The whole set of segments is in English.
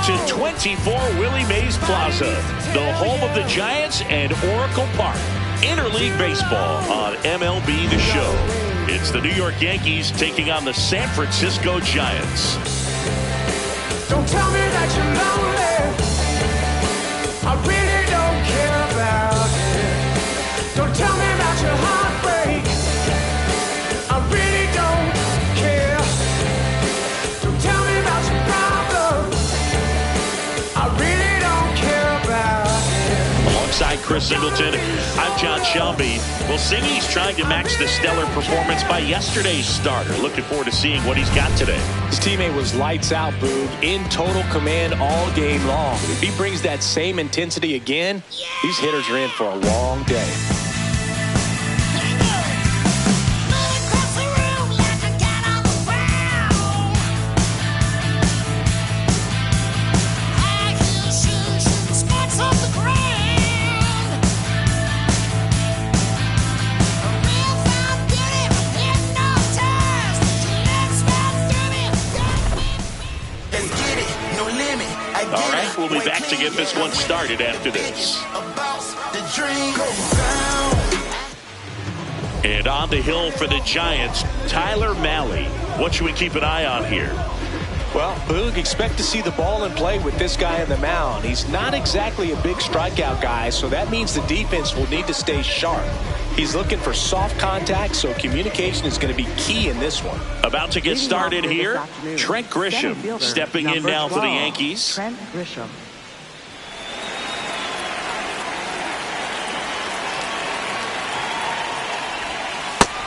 to 24 Willie Mays Plaza, the home of the Giants and Oracle Park. Interleague Baseball on MLB The Show. It's the New York Yankees taking on the San Francisco Giants. Don't tell me that you're lonely. I really don't care about it. Don't tell me about your heartbreak. I really don't care. Don't tell me about your problems. I really don't care about it. Alongside Chris Singleton, I'm John Shelby. Well, Singy's trying to match the stellar performance by yesterday's starter. Looking forward to seeing what he's got today. His teammate was lights out, Boog, in total command all game long. If he brings that same intensity again, these hitters are in for a long day. We'll be back to get this one started after this. And on the hill for the Giants, Tyler Mahle. What should we keep an eye on here? Well, Boog, expect to see the ball in play with this guy on the mound. He's not exactly a big strikeout guy, so that means the defense will need to stay sharp. He's looking for soft contact, so communication is going to be key in this one. About to get started here, Trent Grisham stepping in now for the Yankees. Trent Grisham.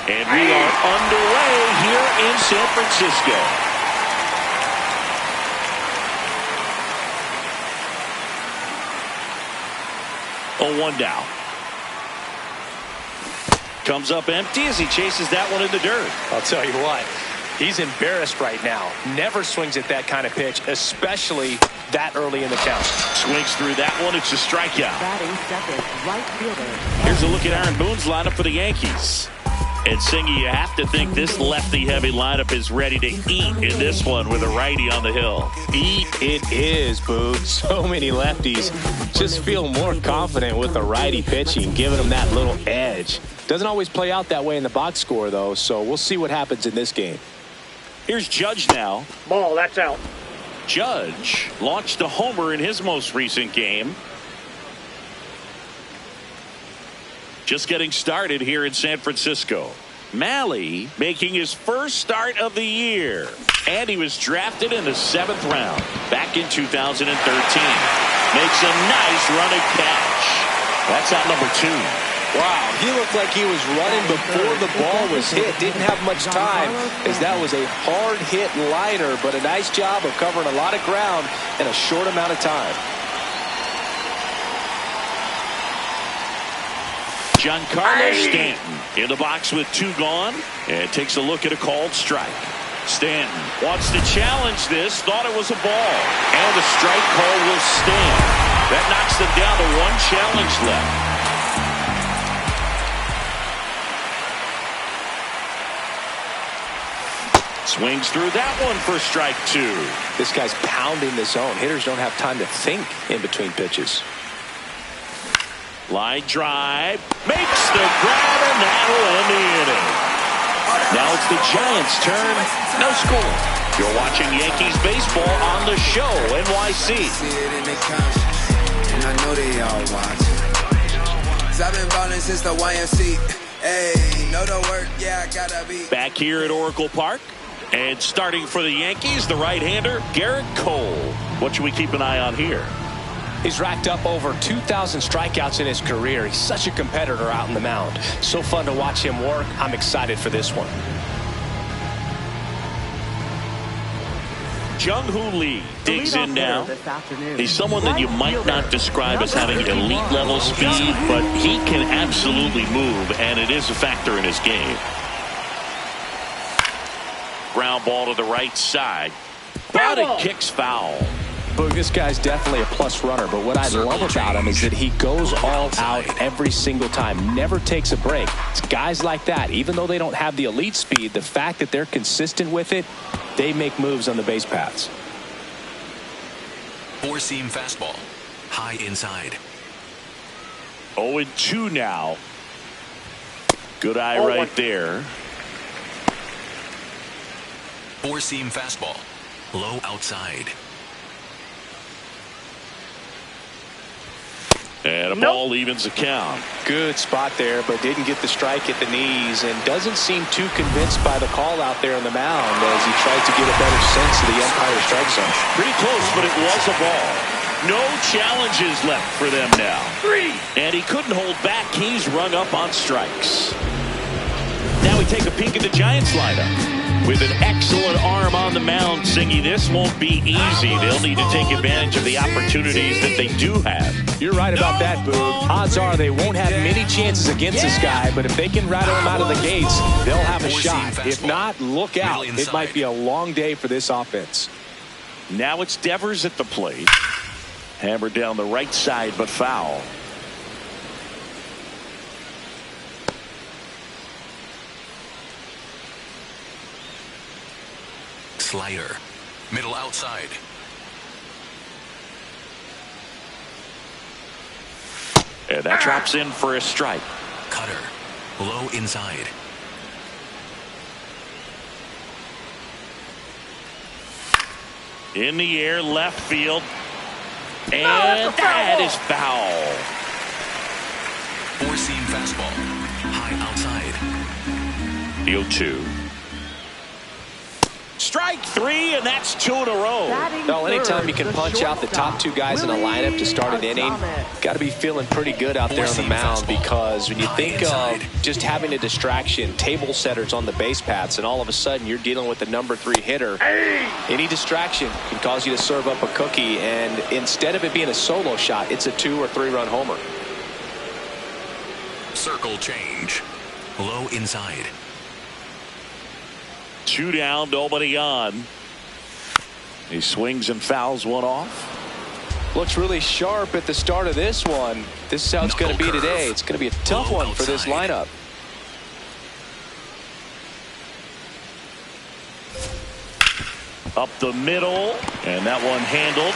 And we are underway here in San Francisco. Oh, 1 down. Comes up empty as he chases that one in the dirt. I'll tell you what, he's embarrassed right now. Never swings at that kind of pitch, especially that early in the count. Swings through that one. It's a strikeout. Batting second, right fielder. Here's a look at Aaron Boone's lineup for the Yankees. And Singy, you have to think this lefty-heavy lineup is ready to eat in this one with a righty on the hill. Eat it is, Boog. So many lefties just feel more confident with the righty pitching, giving them that little edge. Doesn't always play out that way in the box score, though, so we'll see what happens in this game. Here's Judge now. Ball, that's out. Judge launched a homer in his most recent game. Just getting started here in San Francisco. Mahle making his first start of the year. And he was drafted in the 7th round back in 2013. Makes a nice running catch. That's out number 2. Wow, he looked like he was running before the ball was hit. Didn't have much time as that was a hard hit liner, but a nice job of covering a lot of ground in a short amount of time. Giancarlo Stanton in the box with 2 gone and takes a look at a called strike. Stanton wants to challenge this, thought it was a ball, and the strike call will stand. That knocks them down to 1 challenge left. Swings through that one for strike 2. This guy's pounding the zone. Hitters don't have time to think in between pitches. Line drive, makes the grab, and that'll end the inning. Now it's the Giants' turn. No score. You're watching Yankees baseball on the show, NYC. And I know they all watch. I've been balling since the YMC. Hey, know the work, yeah, I gotta be. Back here at Oracle Park. And starting for the Yankees, the right-hander, Garrett Cole. What should we keep an eye on here? He's racked up over 2,000 strikeouts in his career. He's such a competitor out in the mound. So fun to watch him work. I'm excited for this one. Jung-Hoo Lee digs in now. He's someone that you might not describe as having elite level speed, but he can absolutely move, and it is a factor in his game. Ground ball to the right side. But it kicks foul. Boog, this guy's definitely a plus runner, but what I love about him is that he goes all out every single time, never takes a break. It's guys like that, even though they don't have the elite speed, the fact that they're consistent with it, they make moves on the base paths. Four-seam fastball. High inside. 0-2 now. Good eye right there. Four-seam fastball. Low outside. And a ball evens the count. Good spot there, but didn't get the strike at the knees and doesn't seem too convinced by the call out there on the mound as he tries to get a better sense of the umpire strike zone. Pretty close, but it was a ball. No challenges left for them now. And he couldn't hold back. He's rung up on strikes. Now we take a peek at the Giants lineup. With an excellent arm on the mound, Singy, this won't be easy. They'll need to take advantage of the opportunities that they do have. You're right about that, Boog. Odds are they won't have many chances against this guy, but if they can rattle him out of the gates, they'll have a shot. If not, look out. It might be a long day for this offense. Now it's Devers at the plate. Hammered down the right side, but foul. Slider. Middle outside. And that drops in for a strike. Cutter. Low inside. In the air, left field. And that is foul. Four-seam fastball. High outside. The 0-2. Strike three, and that's 2 in a row. Well, anytime you can punch out the top two guys in a lineup to start an inning, got to be feeling pretty good out there on the mound, because when you think of just having a distraction, table setters on the base paths, and all of a sudden you're dealing with the number 3 hitter, any distraction can cause you to serve up a cookie, and instead of it being a solo shot, it's a 2 or 3 run homer. Circle change. Low inside. 2 down, nobody on. He swings and fouls one off. Looks really sharp at the start of this one. This is how it's going to be today. It's going to be a tough one for this lineup. Up the middle, and that one handled.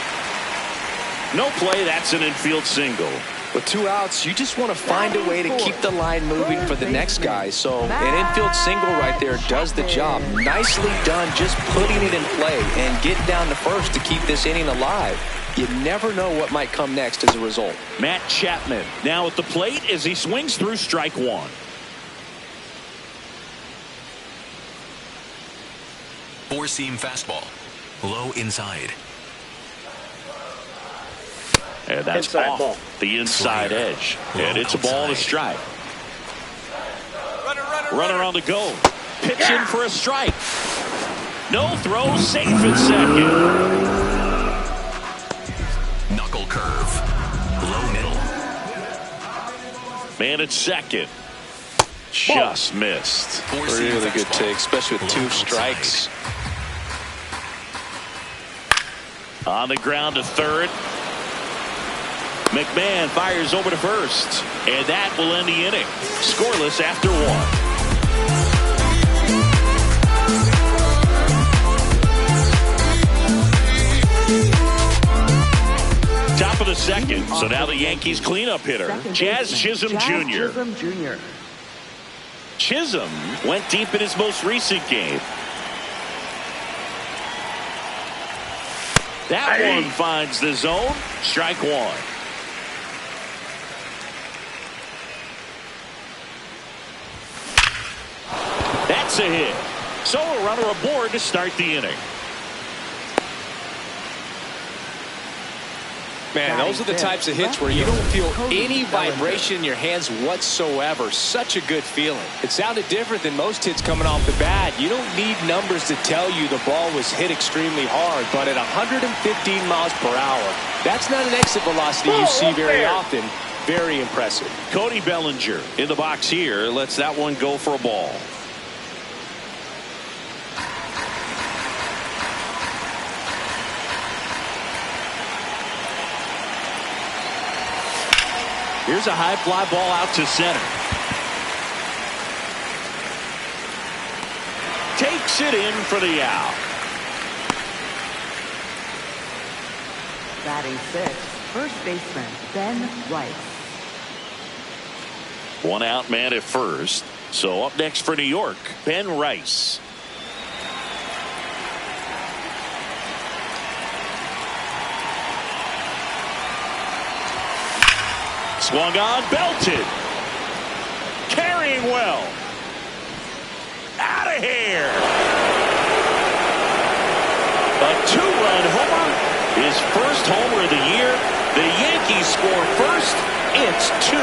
No play, that's an infield single. With 2 outs, you just want to find a way to keep the line moving for the next guy. So an infield single right there does the job. Nicely done, just putting it in play and getting down to first to keep this inning alive. You never know what might come next as a result. Matt Chapman now at the plate as he swings through strike 1. Four-seam fastball. Low inside. And that's off the inside edge. And it's a ball to strike. Runner on the go. Pitch in for a strike. No throw, safe at second. Knuckle curve. Low middle. Man at second. Just missed. Really good take, especially with 2 strikes. On the ground to third. McMahon fires over to first, and that will end the inning. Scoreless after 1. Top of the second, so now the Yankees cleanup hitter, Jazz Chisholm Jr. Chisholm went deep in his most recent game. That one finds the zone. Strike 1. That's a hit. So a runner aboard to start the inning. Man, those are the types of hits where you don't feel any vibration in your hands whatsoever. Such a good feeling. It sounded different than most hits coming off the bat. You don't need numbers to tell you the ball was hit extremely hard, but at 115 miles per hour, that's not an exit velocity you see very often. Very impressive. Cody Bellinger in the box here lets that one go for a ball. Here's a high fly ball out to center. Takes it in for the out. Batting sixth, first baseman Ben Rice. One out man at first. So up next for New York, Ben Rice. Swung on, belted. Carrying well. Out of here. A two-run homer. His first homer of the year. The Yankees score first. It's 2-0.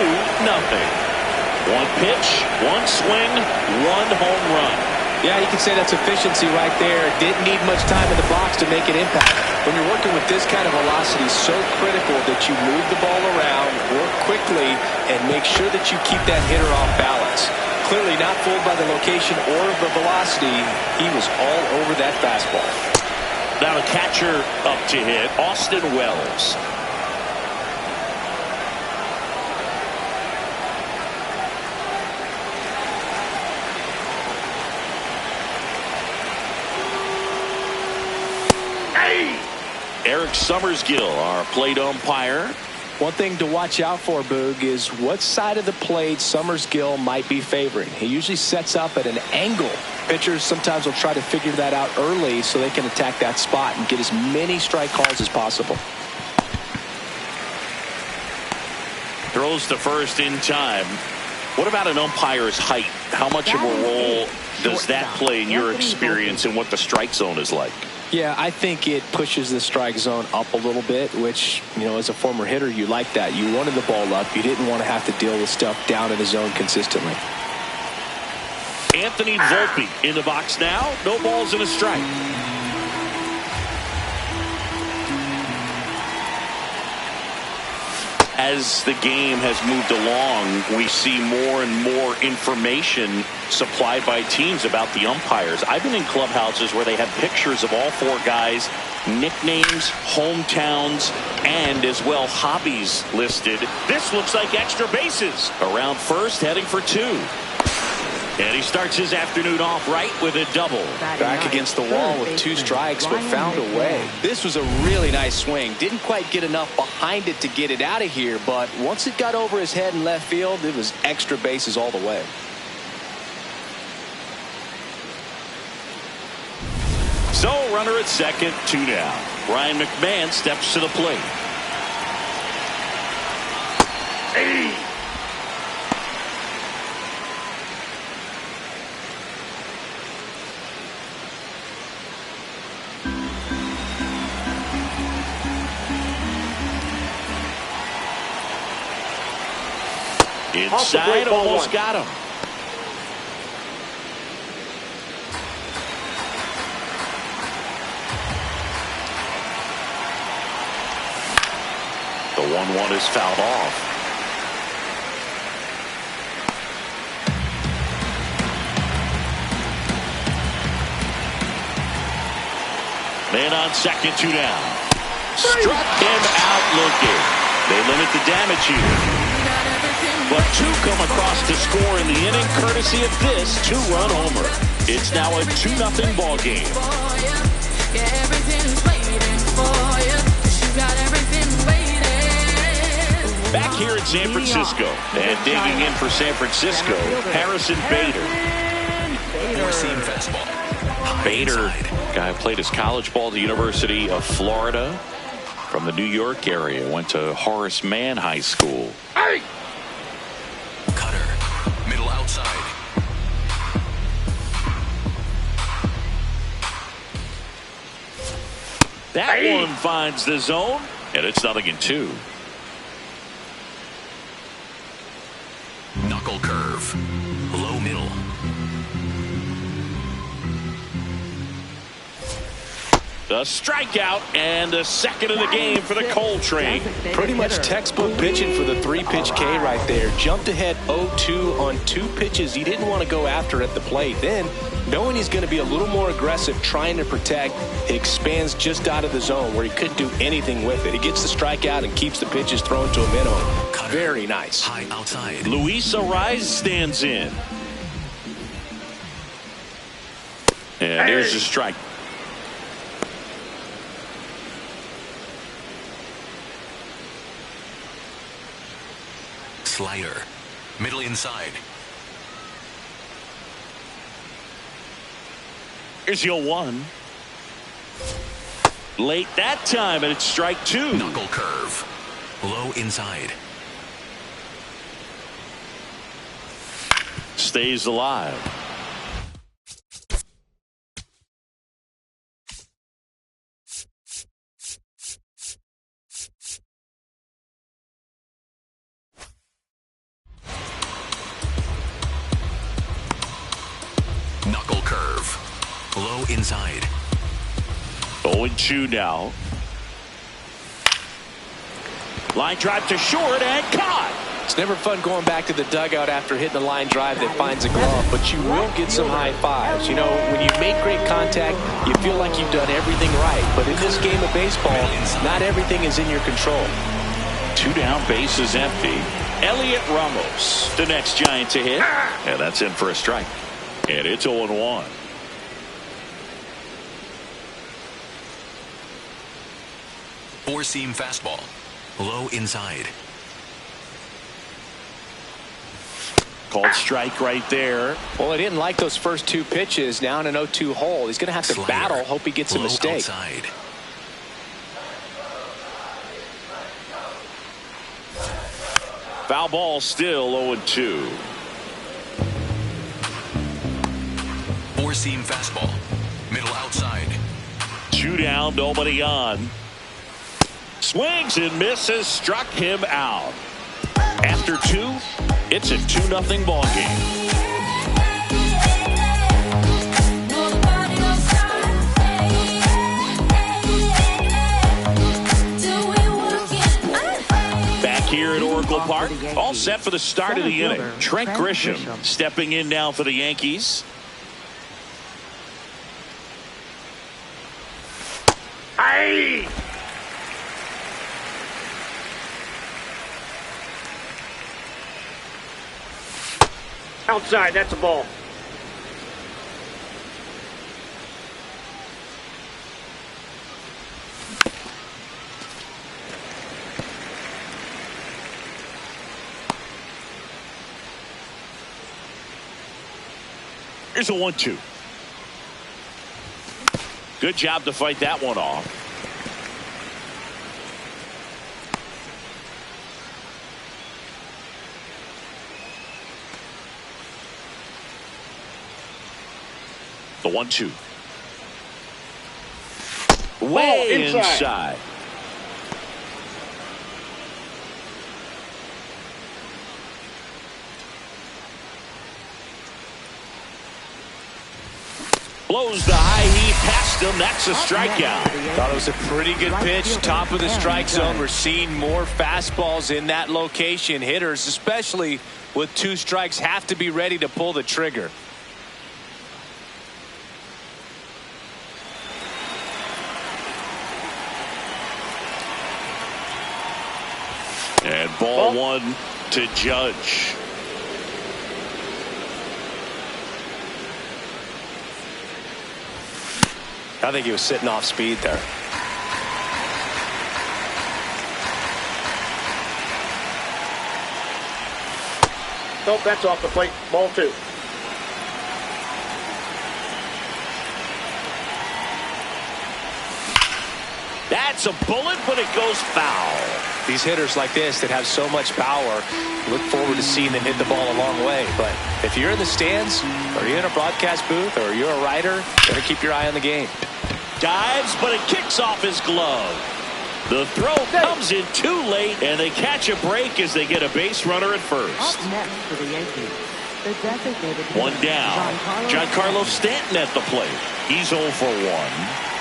One pitch, one swing, one home run. Yeah, you can say that's efficiency right there. Didn't need much time in the box to make an impact. When you're working with this kind of velocity, so critical that you move the ball around, work quickly, and make sure that you keep that hitter off balance. Clearly not fooled by the location or the velocity. He was all over that fastball. Now the catcher up to hit, Austin Wells. Eric Summersgill, our plate umpire. One thing to watch out for, Boog, is what side of the plate Summersgill might be favoring. He usually sets up at an angle. Pitchers sometimes will try to figure that out early so they can attack that spot and get as many strike calls as possible. Throws to first in time. What about an umpire's height? How much of a role does that play in your experience and what the strike zone is like? Yeah, I think it pushes the strike zone up a little bit, which, you know, as a former hitter, you like that. You wanted the ball up. You didn't want to have to deal with stuff down in the zone consistently. Anthony Volpe in the box now. No balls and a strike. As the game has moved along, we see more and more information supplied by teams about the umpires. I've been in clubhouses where they have pictures of all four guys, nicknames, hometowns, and as well hobbies listed. This looks like extra bases. Around first, heading for two. And he starts his afternoon off right with a double. Back against the wall with two strikes, but found a way. This was a really nice swing. Didn't quite get enough behind it to get it out of here, but once it got over his head in left field, it was extra bases all the way. So runner at second, two down. Ryan McMahon steps to the plate. Inside, almost got him. The 1-1 is fouled off. Man on second, two down. Struck him out looking. They limit the damage here. But two come across to score in the inning, courtesy of this two-run homer. It's now a 2-0 ball game. Back here in San Francisco, and digging in for San Francisco, Harrison Bader. Four-seam fastball. Bader, guy who played his college ball at the University of Florida from the New York area. Went to Horace Mann High School. Cutter, middle outside. That one finds the zone, and it's 0-2. Knuckle curve, low middle. The strikeout and the second of the game for the Coltrane. Pretty much textbook pitching for the three-pitch K right there. Jumped ahead 0-2 on two pitches he didn't want to go after at the plate. Then, knowing he's going to be a little more aggressive, trying to protect, he expands just out of the zone where he couldn't do anything with it. He gets the strikeout and keeps the pitches thrown to a minimum. Very nice. High outside. Luis Arraez stands in. And there's the strike. Slider. Middle inside. Here's your 1. Late that time, and it's strike 2. Knuckle curve. Low inside. Stays alive. Knuckle curve. Low inside. 0-2 now. Line drive to short and caught. It's never fun going back to the dugout after hitting a line drive that finds a glove, but you will get some high fives. You know, when you make great contact, you feel like you've done everything right. But in this game of baseball, not everything is in your control. 2 down, base is empty. Elliot Ramos, the next Giant to hit. And that's in for a strike. And it's 0-1. Four-seam fastball. Low inside. Called strike right there. Well, I didn't like those first 2 pitches. Now in an 0-2 hole, he's going to have to Slider. battle. Hope he gets a Low mistake. outside. Foul ball, still 0-2. Four-seam fastball. Middle outside. 2 down, nobody on. Swings and misses, struck him out. After 2, it's a 2-0 ball game. Back here at Oracle Park, all set for the start of the inning. Trent Grisham stepping in now for the Yankees. Aye! Outside, that's a ball. Here's a 1-2. Good job to fight that one off. The 1-2. Way inside. Blows the high heat past him. That's a strikeout. Thought it was a pretty good pitch. Top of the strike zone. We're seeing more fastballs in that location. Hitters, especially with 2 strikes, have to be ready to pull the trigger. And ball 1 to Judge. I think he was sitting off speed there. Nope, that's off the plate. Ball 2. That's a bullet, but it goes foul. These hitters like this that have so much power, look forward to seeing them hit the ball a long way. But if you're in the stands, or you're in a broadcast booth, or you're a writer, better keep your eye on the game. Dives, but it kicks off his glove. The throw comes in too late, and they catch a break as they get a base runner at first. Up next for the Yankees, the designated hitter, 1 down. Giancarlo Stanton at the plate. He's 0 for 1.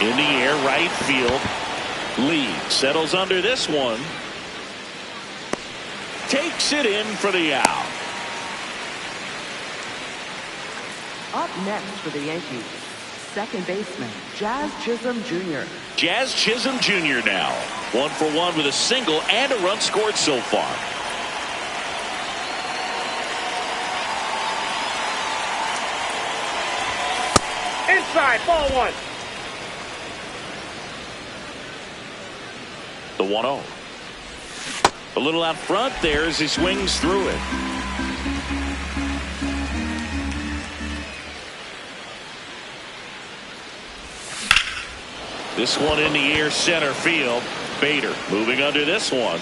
In the air, right field. Lee settles under this one. Takes it in for the out. Up next for the Yankees, second baseman, Jazz Chisholm Jr. Jazz Chisholm Jr. now. 1 for 1 with a single and a run scored so far. Inside, ball 1. The 1-0. A little out front there as he swings through it. This one in the air, center field. Bader moving under this one.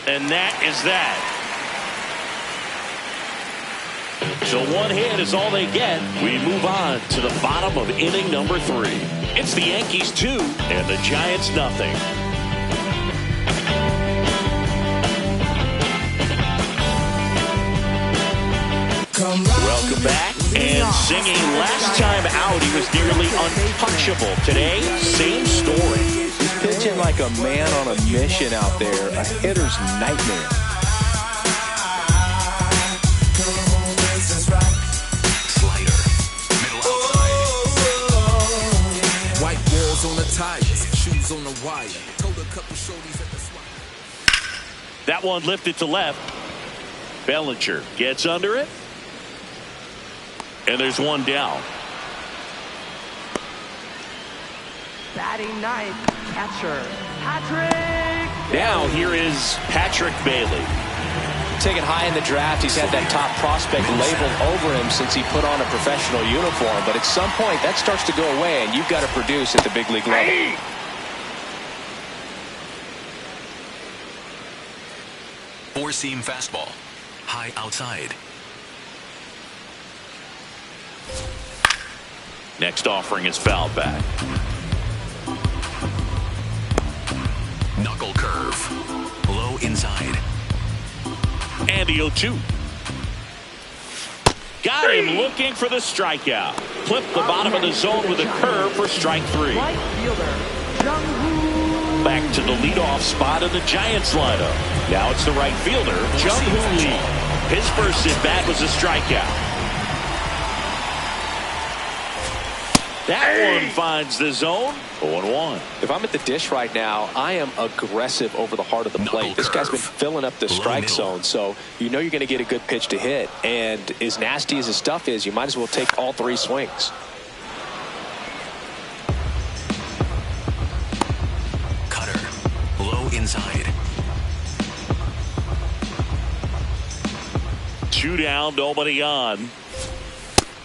And that is that. So one hit is all they get. We move on to the bottom of inning number 3. It's the Yankees 2 and the Giants nothing. Welcome back. And singing last time out, he was nearly untouchable. Today, same story. He's pitching like a man on a mission out there, a hitter's nightmare. Slider. Middle outside. White walls on the tires, shoes on the wire. Told a couple shorties at the swap. That one lifted to left. Bellinger gets under it. And there's one down. Batting ninth, catcher, Patrick. Now here is Patrick Bailey. Taken high in the draft, he's had that top prospect labeled over him since he put on a professional uniform. But at some point, that starts to go away, and you've got to produce at the big league level. Four-seam fastball. High outside. Next offering is fouled back. Knuckle curve. Low inside. And the 0-2. Got him looking for the strikeout. Flip the bottom of the zone with a curve for strike 3. Right fielder, Jung-Hoo. Back to the leadoff spot in the Giants lineup. Now it's the right fielder, Jung-Hoo Lee. His first at-bat was a strikeout. That one finds the zone. 0-1. If I'm at the dish right now, I am aggressive over the heart of the plate. This guy's been filling up the strike zone, so you know you're going to get a good pitch to hit. And as nasty as his stuff is, you might as well take all 3 swings. Cutter. Low inside. 2 down, nobody on.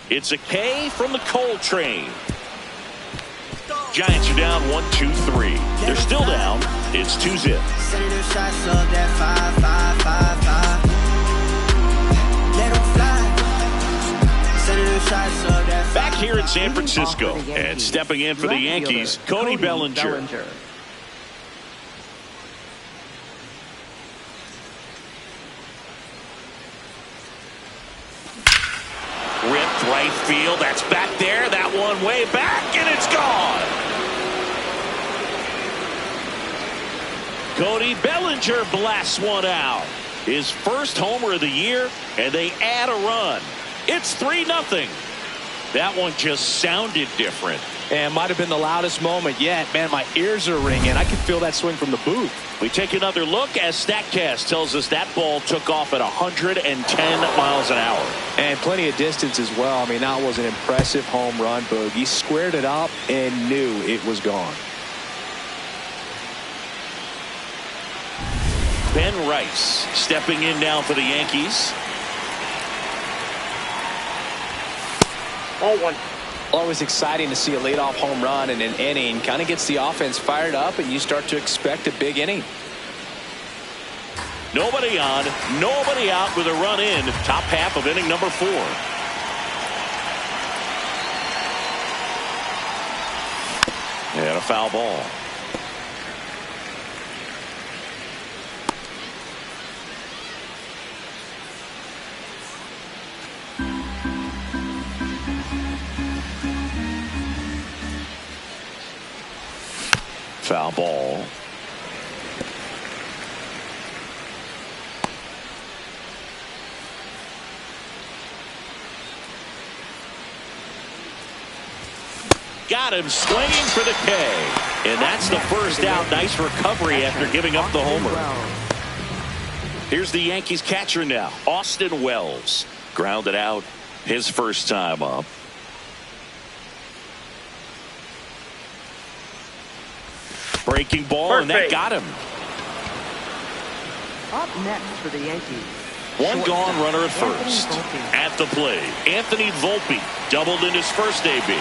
It's a K from the Coltrane. Giants are down 1-2-3. They're still down. It's 2-zip. Back here in San Francisco and stepping in for the Yankees, Cody Bellinger. Ripped right field. That's back there. That one way back, and it's gone. Cody Bellinger blasts one out. His first homer of the year, and they add a run. It's 3-0. That one just sounded different. And might have been the loudest moment yet. Man, my ears are ringing. I can feel that swing from the booth. We take another look as StatCast tells us that ball took off at 110 miles an hour. And plenty of distance as well. I mean, that was an impressive home run, Boog. He squared it up and knew it was gone. Ben Rice stepping in now for the Yankees. 0-1. Always exciting to see a leadoff home run in an inning. Kind of gets the offense fired up, and you start to expect a big inning. Nobody on, nobody out with a run in. Top half of inning number 4. And a foul ball. Foul ball. Got him swinging for the K. And that's the first out. Nice recovery after giving up the homer. Here's the Yankees catcher now, Austin Wells. Grounded out his first time up. Breaking ball, and that got him. Up next for the Yankees. One gone runner at Anthony first. Volpe. At the plate, Anthony Volpe doubled in his first AB.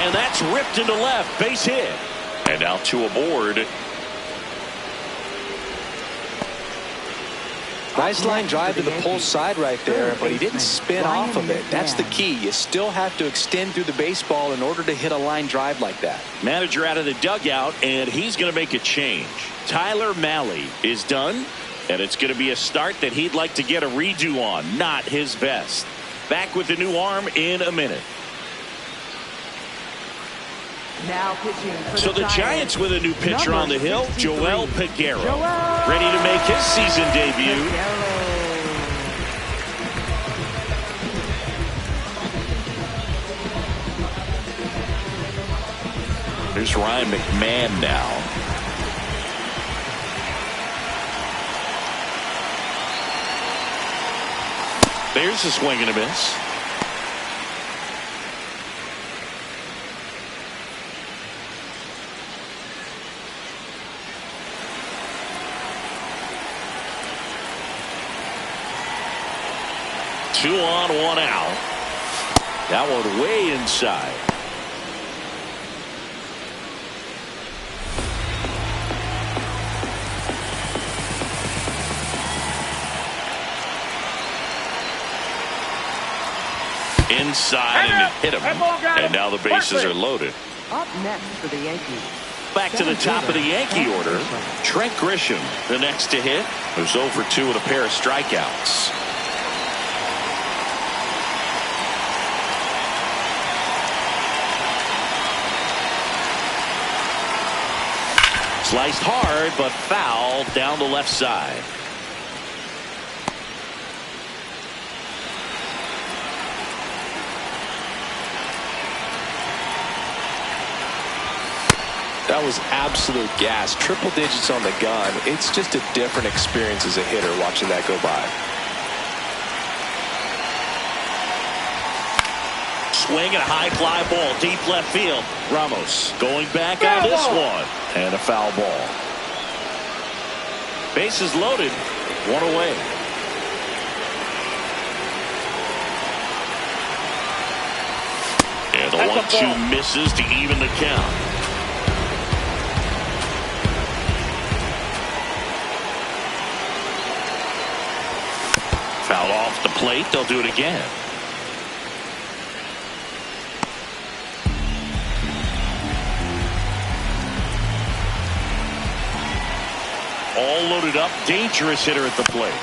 And that's ripped into left, base hit. And now two aboard. Nice line drive to the pull side right there, but he didn't spin off of it. That's the key. You still have to extend through the baseball in order to hit a line drive like that. Manager out of the dugout, and he's going to make a change. Tyler Mahle is done, and it's going to be a start that he'd like to get a redo on. Not his best. Back with the new arm in a minute. Now pitching for So the Giants with a new pitcher on the hill, Joel Peguero, ready to make his season debut. Here's Ryan McMahon now. There's a swing and a miss. Two on, one out. That one way inside. Inside, and it hit him. And now the bases are loaded. Up next for the Yankees. Back to the top of the Yankee order. Trent Grisham, the next to hit, who's 0 for 2 with a pair of strikeouts. Sliced hard, but foul down the left side. That was absolute gas. Triple digits on the gun. It's just a different experience as a hitter watching that go by. Swing and a high fly ball, deep left field. Ramos going back on this one. And a foul ball. Bases loaded. One away. And the 1-2 misses to even the count. Foul off the plate. They'll do it again. All loaded up, dangerous hitter at the plate.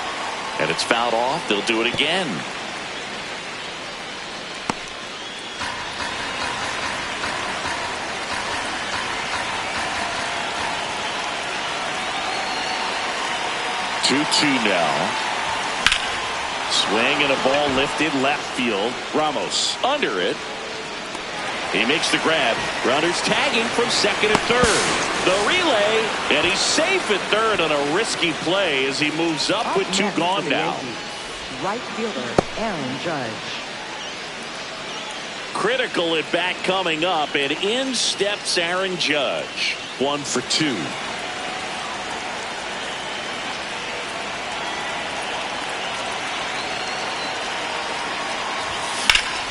And it's fouled off. They'll do it again. Two now. Swing and a ball lifted left field. Ramos under it. He makes the grab. Runners tagging from second and third. The relay, and he's safe at third on a risky play as he moves up with two gone now. Right fielder Aaron Judge. Critical at bat coming up, and in steps Aaron Judge. 1 for 2.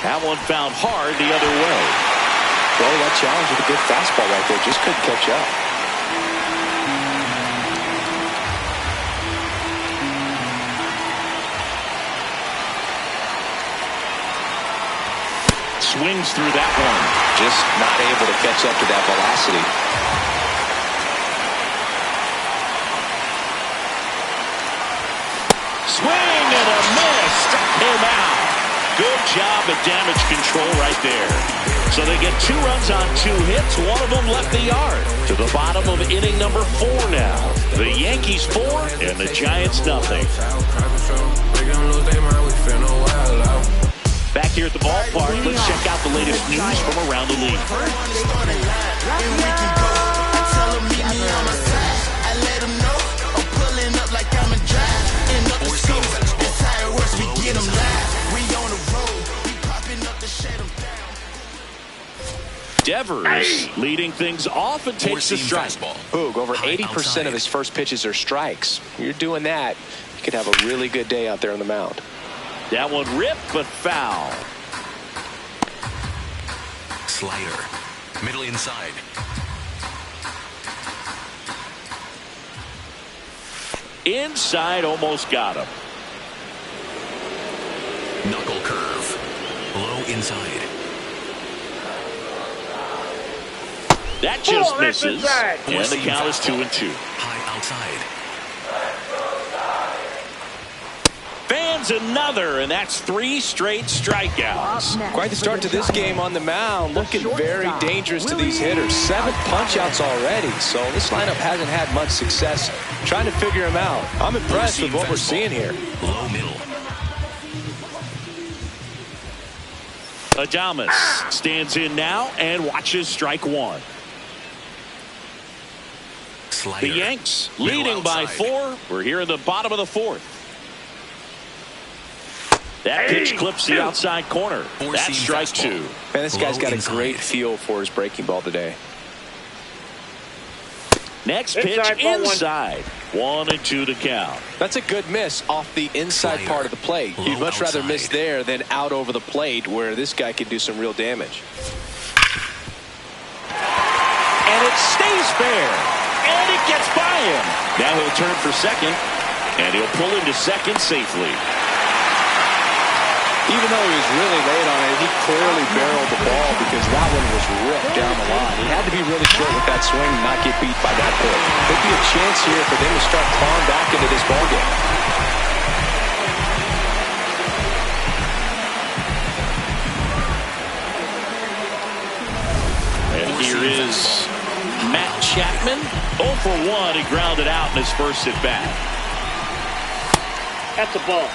That one found hard the other way. Well, that challenge with a good fastball right there, just couldn't catch up. Swings through that one. Just not able to catch up to that velocity. Swing and a miss. Struck him out. Good job at damage control right there. So they get 2 runs on 2 hits. One of them left the yard. To the bottom of inning number 4 now. The Yankees 4 and the Giants nothing. Back here at the ballpark, let's check out the latest news from around the league. Devers leading things off and takes the strike. Boog, over 80% of his first pitches are strikes. You're doing that, you could have a really good day out there on the mound. That one ripped, but foul. Slider. Middle inside. Inside, almost got him. Knuckle curve. Low inside. That just Oh, that's misses. inside. And the count is 2-2. High outside. Fans another, and that's 3 straight strikeouts. Quite the start to this game on the mound. Looking very dangerous to these hitters. 7 punch-outs already, so this lineup hasn't had much success trying to figure him out. I'm impressed with what we're seeing here. Low middle. Adames stands in now and watches strike 1. Slider. The Yanks Middle leading by outside. 4. We're here in the bottom of the 4th. That pitch clips the outside corner. That's Four-seam strike fastball. 2. Man, this guy's Low got a inside. great feel for his breaking ball today. Next pitch Inside, ball 1. inside. 1-2 to count. That's a good miss off the inside Slider. part of the plate. You'd Low much rather miss outside. there than out over the plate where this guy can do some real damage. And it stays fair. And it gets by him. Now he'll turn for second. And he'll pull into second safely. Even though he was really late on it, he clearly barreled the ball because that one was ripped down the line. He had to be really short with that swing and not get beat by that pitch. Could be a chance here for them to start clawing back into this ballgame. And here is Matt Chapman. 0 for 1. He grounded out in his first at bat. That's a ball.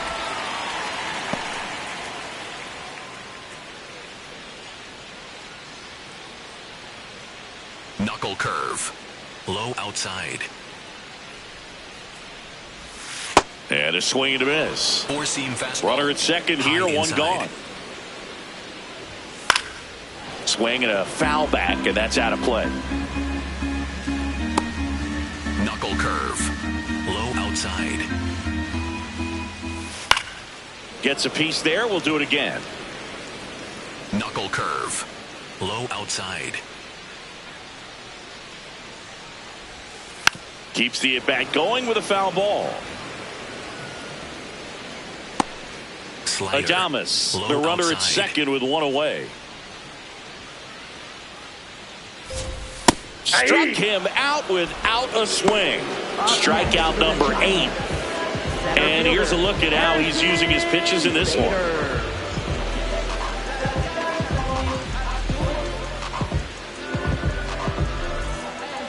Knuckle curve. Low outside. And a swing and a miss. Four-seam fastball. Runner at second here, High 1 inside. gone. Swing and a foul back, and that's out of play. Knuckle curve. Low outside. Gets a piece there. We'll do it again. Knuckle curve. Low outside. Keeps the at-bat going with a foul ball. Slider. Adames, Low the runner at outside. second with 1 away. Struck him out without a swing. Strikeout number 8. And here's a look at how he's using his pitches in this one.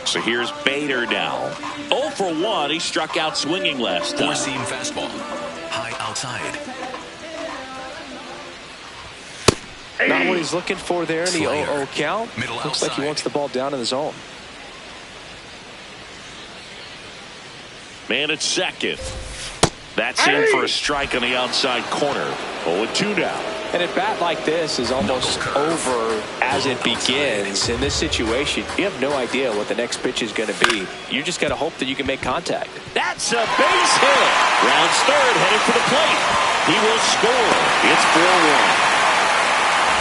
So here's Bader now. 0 for 1. He struck out swinging last time. Four-seam fastball. High outside. Not what he's looking for there in the Slider. 0-0 count. Middle Looks like he outside. wants the ball down in the zone. Man at second. That's in for a strike on the outside corner. 0-2 now. And at bat like this is almost over as it begins. In this situation, you have no idea what the next pitch is going to be. You just got to hope that you can make contact. That's a base hit. Rounds third, headed for the plate. He will score. It's 4-1.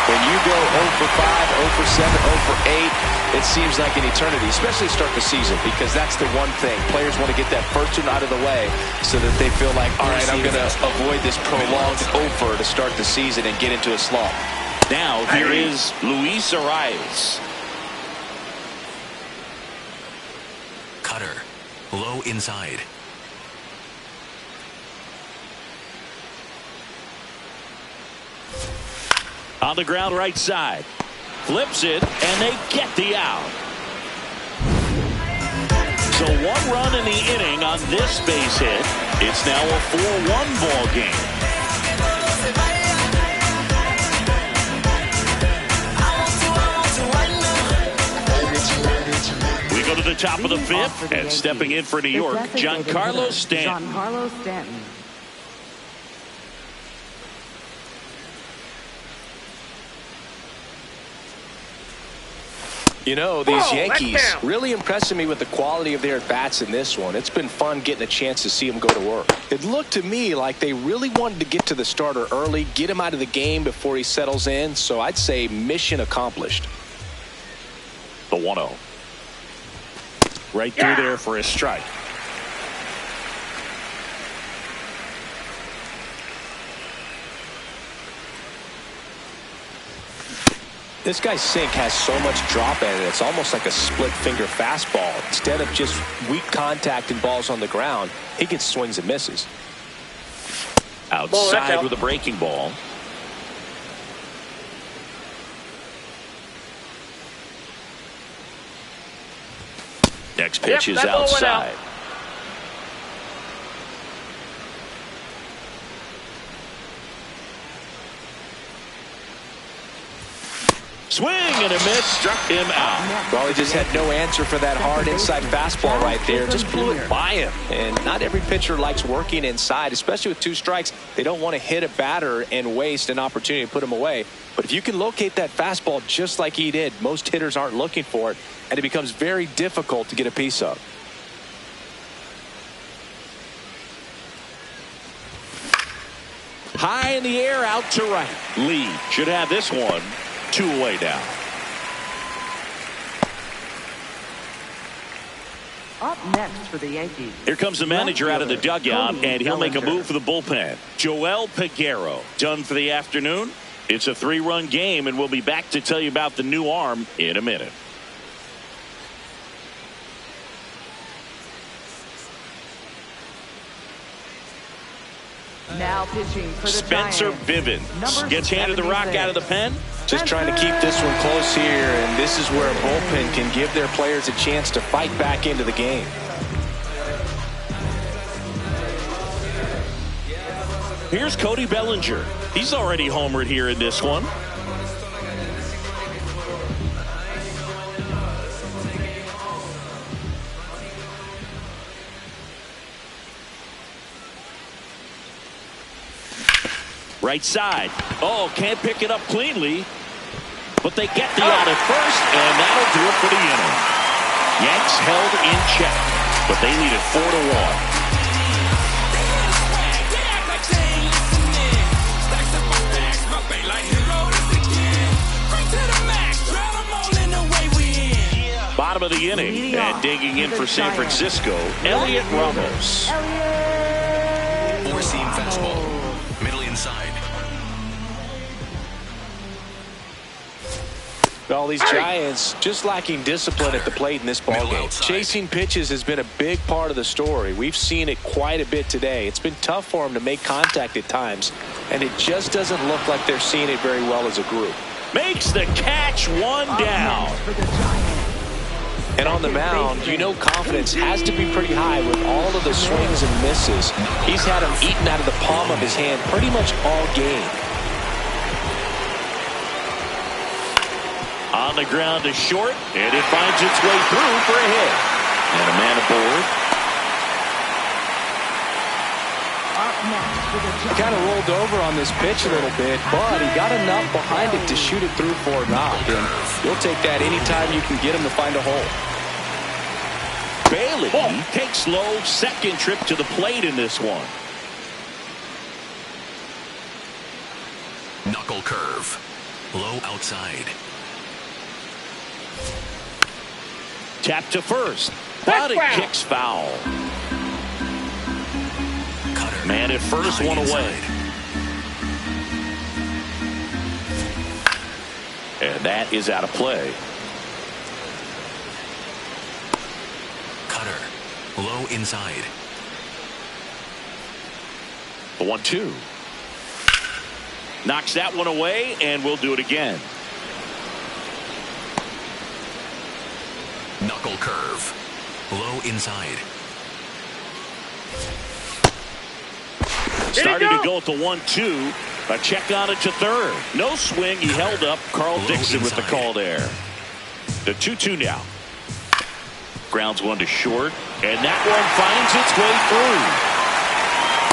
When you go 0 for 5, 0 for 7, 0 for 8, it seems like an eternity, especially to start the season, because that's the one thing. Players want to get that first one out of the way so that they feel like, all right, I'm going to avoid this prolonged over to start the season and get into a slump. Now, here is Luis Arias. Cutter. Low inside. On the ground right side. Flips it, and they get the out. So 1 run in the inning on this base hit. It's now a 4-1 ball game. We go to the top of the 5th, and stepping in for New York, Giancarlo Stanton. Giancarlo Stanton. You know, these Whoa, that's Yankees down. really impressing me with the quality of their at-bats in this one. It's been fun getting a chance to see them go to work. It looked to me like they really wanted to get to the starter early, get him out of the game before he settles in. So I'd say mission accomplished. The 1-0. Right through there for a strike. This guy's sink has so much drop in it, it's almost like a split finger fastball. Instead of just weak contact and balls on the ground, he gets swings and misses. Outside with a breaking ball. Next pitch is that ball went out. outside. Swing and a miss, struck him out. Well, he just had no answer for that hard inside fastball right there. Just blew it by him. And not every pitcher likes working inside, especially with 2 strikes. They don't want to hit a batter and waste an opportunity to put him away. But if you can locate that fastball just like he did, most hitters aren't looking for it, and it becomes very difficult to get a piece of. High in the air, out to right. Lee should have this one 2 away now. Up next for the Yankees. Here comes the manager out of the dugout, and he'll make a move for the bullpen. Joel Peguero done for the afternoon. It's a 3-run game, and we'll be back to tell you about the new arm in a minute. Now pitching for the Spencer Giants. Bivens gets handed the rock out of the pen. Just trying to keep this one close here, and this is where a bullpen can give their players a chance to fight back into the game. Here's Cody Bellinger. He's already homered here in this one. Right side. Oh, can't pick it up cleanly. But they get the out at first, and that'll do it for the inning. Yanks held in check, but they lead it 4-1. Bottom of the inning, and digging in for San Francisco, Elliot Ramos. Four-seam fastball. Middle inside. Well, these Giants just lacking discipline at the plate in this ballgame. Chasing pitches has been a big part of the story. We've seen it quite a bit today. It's been tough for them to make contact at times, and it just doesn't look like they're seeing it very well as a group. Makes the catch, one down. And on the mound, you know confidence has to be pretty high with all of the swings and misses. He's had them eaten out of the palm of his hand pretty much all game. On the ground to short, and it finds its way through for a hit. And a man aboard. Kind of rolled over on this pitch a little bit, but he got enough behind it to shoot it through for a knock. And you'll take that anytime you can get him to find a hole. Bailey takes low, second trip to the plate in this one. Knuckle curve. Low outside. Tap to first. But it kicks foul. Cutter. Man at first, High one away. inside. And that is out of play. Cutter. Low inside. The 1-2. Knocks that one away, and we'll do it again. Knuckle curve. Low inside. Started to go at the 1-2. A check on it to third. No swing. He held up. Carl Low Dixon with the inside. call there. The 2-2 now. Grounds one to short. And that one finds its way through.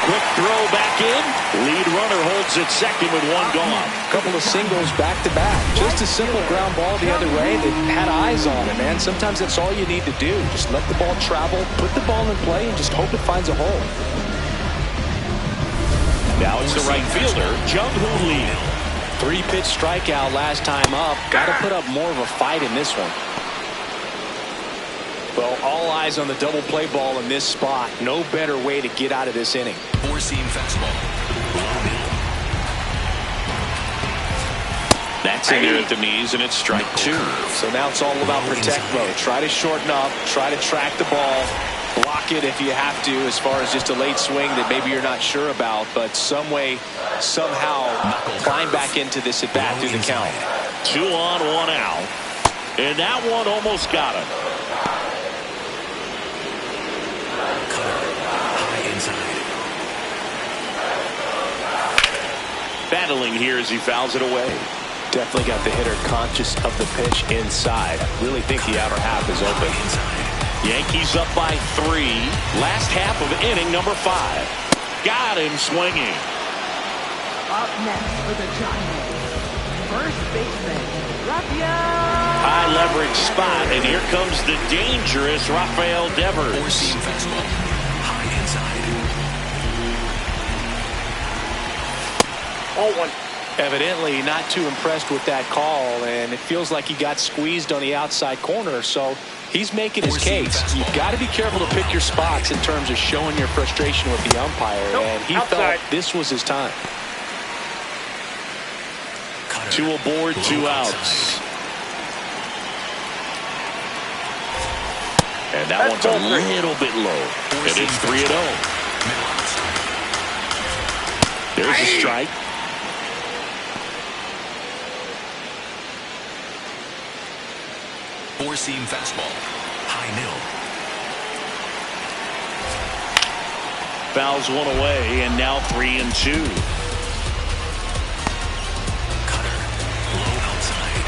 quick throw back in. Lead runner holds at second with one gone. A couple of singles back-to-back. Just a simple ground ball the other way. They had eyes on it, man. Sometimes that's all you need to do. Just let the ball travel, put the ball in play, and just hope it finds a hole. Now it's the right fielder, Jung-Hoo Lee. 3-pitch strikeout last time up. Got to put up more of a fight in this one. Well, all eyes on the double play ball in this spot. No better way to get out of this inning. Four-seam fastball. Low middle. That's in there at the knees, and it's strike two. So now it's all about protect mode. Try to shorten up. Try to track the ball. Block it if you have to, as far as just a late swing that maybe you're not sure about, but some way, somehow climb back into this at bat through the count. 2 on, 1 out, and that one almost got him. Cutter. High inside. Battling here as he fouls it away. Definitely got the hitter conscious of the pitch inside. Really think the outer half is open. Inside. Yankees up by 3. Last half of inning number 5. Got him swinging. Up next for the Giants, first baseman, Rafael. High leverage spot, and here comes the dangerous Rafael Devers. Four-seam fastball. High inside. 0-1. Evidently not too impressed with that call, and it feels like he got squeezed on the outside corner, so he's making his case. You've got to be careful to pick your spots in terms of showing your frustration with the umpire, and he felt this was his time. Cutter. 2 aboard, 2 Low outs. outside. And that one's a little bit low. And it's 3-0. Middle outside. There's a strike. Four-seam fastball. High middle. Fouls one away, and now 3-2. Cutter. Low outside.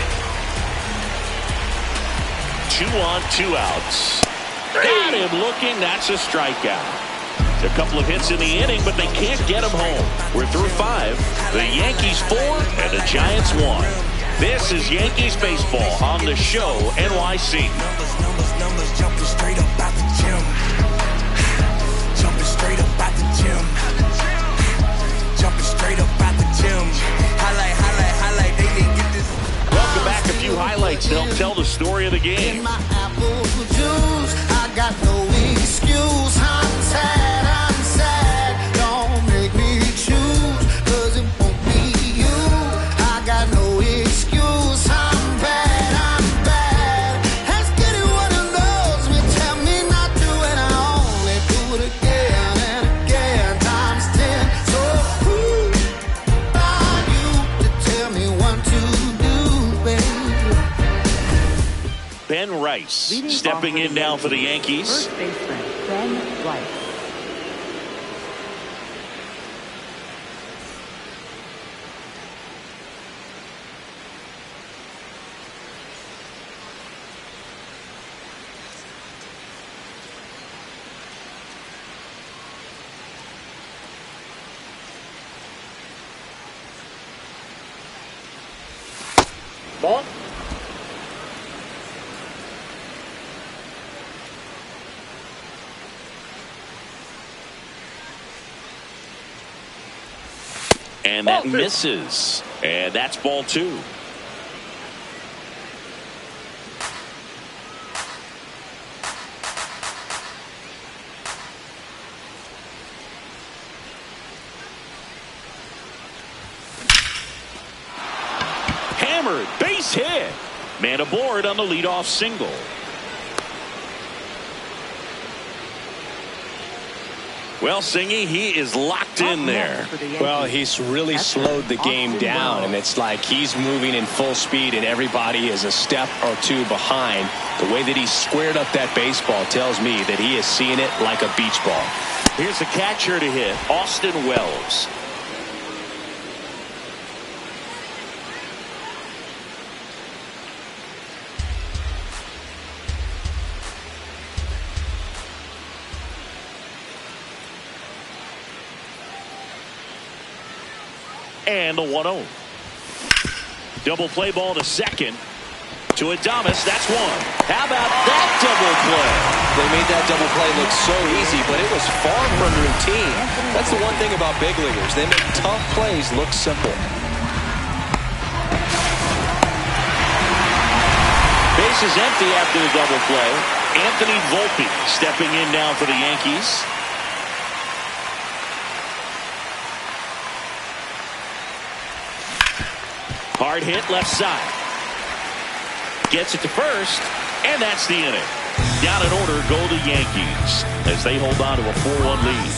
2 on, 2 outs. Got him looking. That's a strikeout. A couple of hits in the inning, but they can't get him home. We're through 5. The Yankees 4 and the Giants 1. This is Yankees baseball on the show NYC. Numbers, jumping straight up out the gym. Jumping straight up out the gym. Jumping straight up out the gym. Highlight, they didn't get this. Welcome back. A few highlights to help tell the story of the game. My apple juice, I got no excuse. I'm sad. Don't make me choose, 'cause it won't be you. I got no excuse. I'm bad. Ask anyone who knows me, tell me not to, and I only do it again and again, times 10. So who are you to tell me what to do, baby? Ben Rice Leading stepping off in now for the Yankees. First baseman, Ben Rice. Ball. And that misses. And that's ball 2. Hammered, base hit. Man aboard on the leadoff single. Well, Singy, he is locked in there. Well, he's really slowed the game down, and it's like he's moving in full speed, and everybody is a step or 2 behind. The way that he squared up that baseball tells me that he is seeing it like a beach ball. Here's the catcher to hit, Austin Wells. and the 1-0. Double play ball to second. To Adames, that's one. How about that double play? They made that double play look so easy, but it was far from routine. That's the one thing about big leaguers. They make tough plays look simple. Base is empty after the double play. Anthony Volpe stepping in now for the Yankees. Hard hit left side. Gets it to first, and that's the inning. Down in order go the Yankees as they hold on to a 4-1 lead.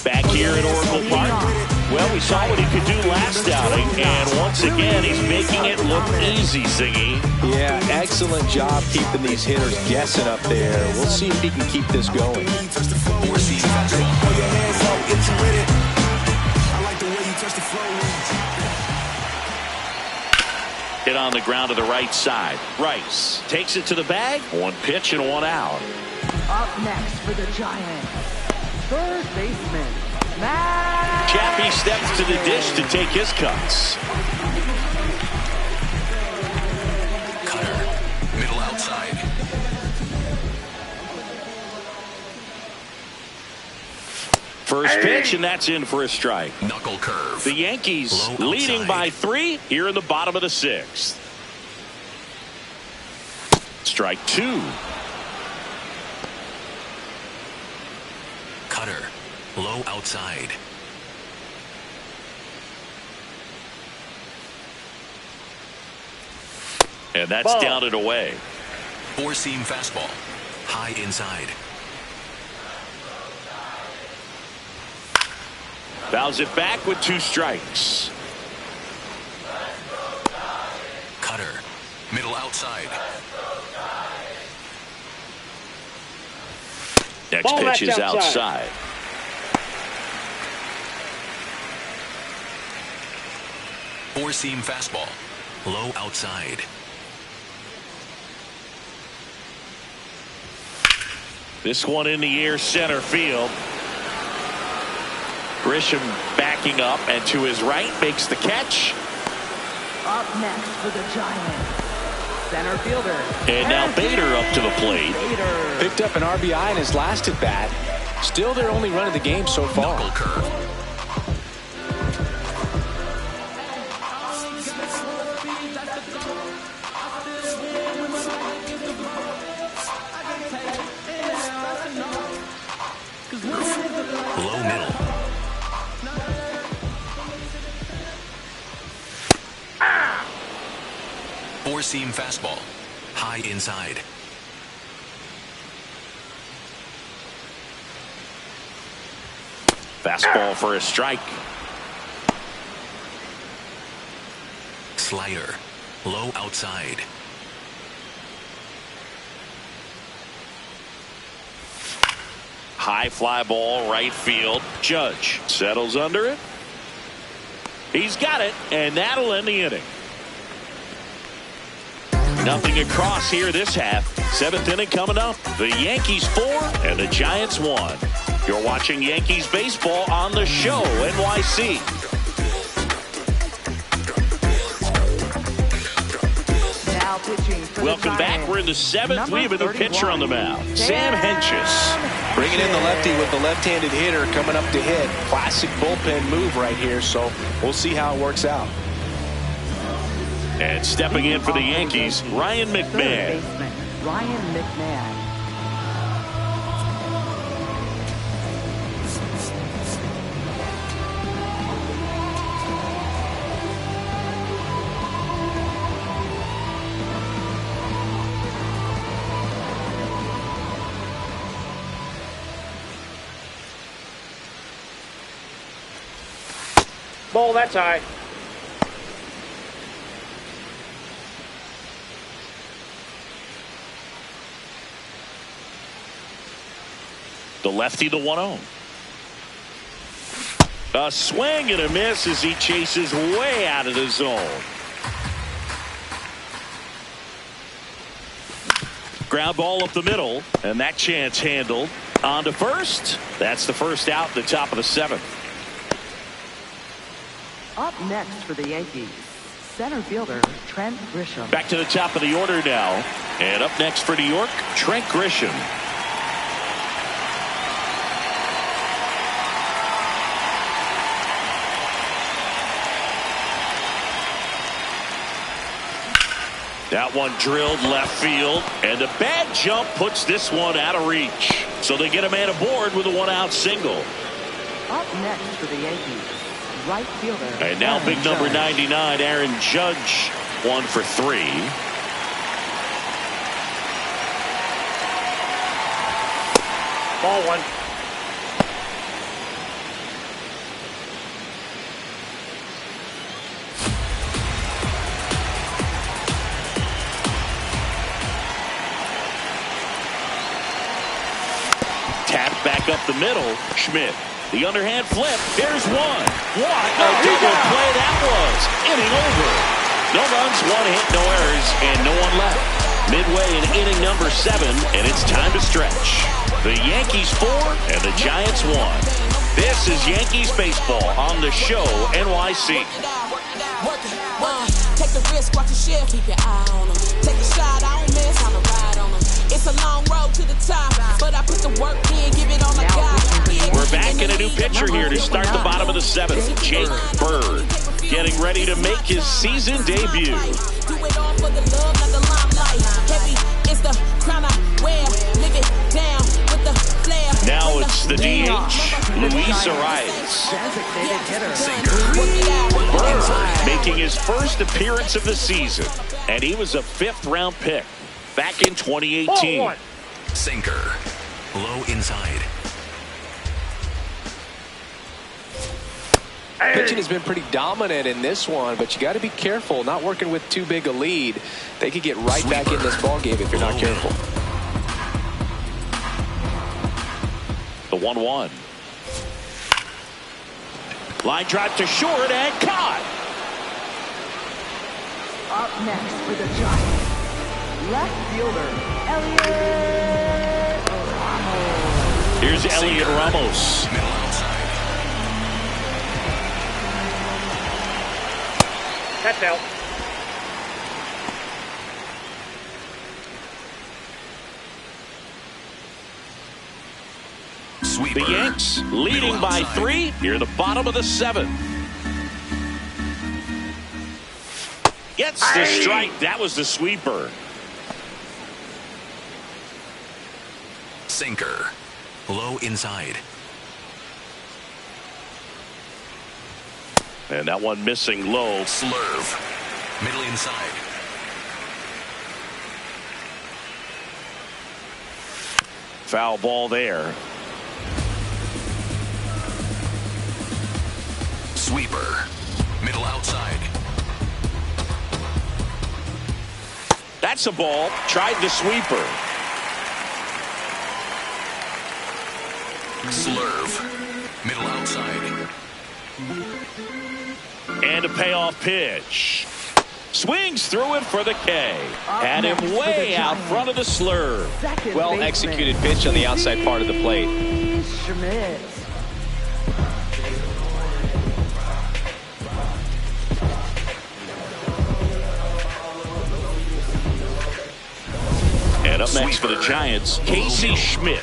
Back here at Oracle Park. Well, we saw what he could do last outing, and once again, he's making it look easy, Zingy. Yeah, excellent job keeping these hitters guessing up there. We'll see if he can keep this going. Hit on the ground to the right side. Rice takes it to the bag. One pitch and one out. Up next for the Giants, third baseman, Matt. Chappie steps to the dish to take his cuts. Cutter. Middle outside. First pitch, and that's in for a strike. Knuckle curve. The Yankees Low leading outside. by 3 here in the bottom of the 6th. Strike 2. Cutter. Low outside. And that's Ball. down and away. Four-seam fastball. High inside. Fouls it back with 2 strikes. Cutter. Middle outside. Next Ball pitch is match outside. outside. Four-seam fastball. Low outside. This one in the air center field. Grisham backing up and to his right makes the catch. Up next for the Giants, center fielder. And now Bader up to the plate. Bader. Picked up an RBI in his last at bat. Still their only run of the game so far. Knuckle curve. Low middle. Four-seam fastball. High inside. Fastball for a strike. Slider. Low outside. High fly ball right field. Judge settles under it. He's got it, and that'll end the inning. Nothing across here this half. 7th inning coming up. The Yankees 4 and the Giants 1. You're watching Yankees baseball on the Show NYC. Now pitching for Welcome the back. Giants, We're in the 7th. number We have a new 31, pitcher on the mound. Sam Hentges. Bringing in the lefty with the left-handed hitter coming up to hit. Classic bullpen move right here, so we'll see how it works out. And stepping in for the Yankees, Ryan Third McMahon. baseman, Ryan McMahon. Ball, that's high. The lefty, the 1-0. A swing and a miss as he chases way out of the zone. Ground ball up the middle, and that chance handled. On to first. That's the first out at the top of the 7th. Up next for the Yankees, center fielder Trent Grisham. Back to the top of the order now. And up next for New York, Trent Grisham. That one drilled left field, and a bad jump puts this one out of reach. So they get a man aboard with a 1-out single. Up next for the Yankees, right fielder. And now Aaron big number Judge. 99, Aaron Judge, 1 for 3. Ball 1. Tapped back up the middle. Schmidt. The underhand flip. Here's one. What a double play that was. Inning over. No runs, 1 hit, no errors, and no one left. Midway in inning number 7, and it's time to stretch. The Yankees 4 and the Giants 1. This is Yankees baseball on the show NYC. Take the risk, watch the shift, keep your eye on them. Take the shot, I don't miss, I'm a ride on them. It's a long road to the top, but I put the work in, give it all I got. We're back in a new pitcher here to start the bottom of the 7th. Jake Bird getting ready to make his season debut. Do it all for the love, not the limelight. Heavy is the crown I wear. Live it down with the flair. Now it's the DH, Luis Arias. Designated hitter. Bird making his first appearance of the season, and he was a 5th-round pick back in 2018. Ball 1. Sinker. Low inside. Pitching has been pretty dominant in this one, but you got to be careful not working with too big a lead. They could get right back in this ball game if you're not careful. The 1-1. Line drive to short and caught. Up next for the Giants, left fielder Elliot Ramos. Here's Elliot Ramos. Middle outside. That's out. Sweeper. The Yanks leading Middle by outside. 3 near the bottom of the 7th. Gets the strike. That was the sweeper. Sinker. Low inside. And that one missing low. Slurve. Middle inside. Foul ball there. Sweeper. Middle outside. That's a ball. Tried the sweeper. Slurve. Middle outside. And a payoff pitch. Swings through it for the K. Had him next for way the out Giants. front of the slurve. Second Well baseman, executed pitch on the outside part of the plate. Schmidt. And up next for the Giants, Casey Schmidt.